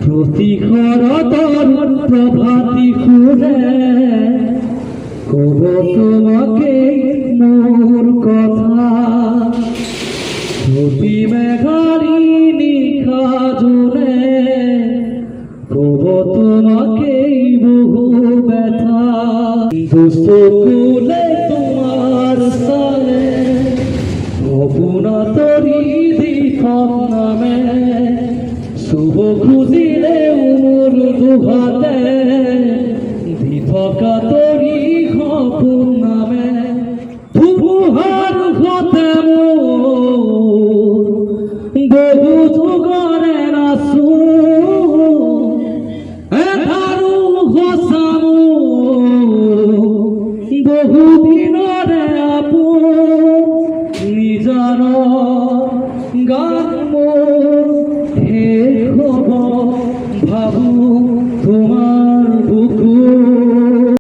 প্রতিঘর তরুণ প্রভাতি খুলে কব তোমাকে মোর কথা প্রতি মেঘারি নিখা জুড়ে কব তোমাকে বহু ব্যথা দুঃসকুলে তোমার সালে অপুনা তরি দীপক নামে শুভ খুঁজিলে উমর দুহাতে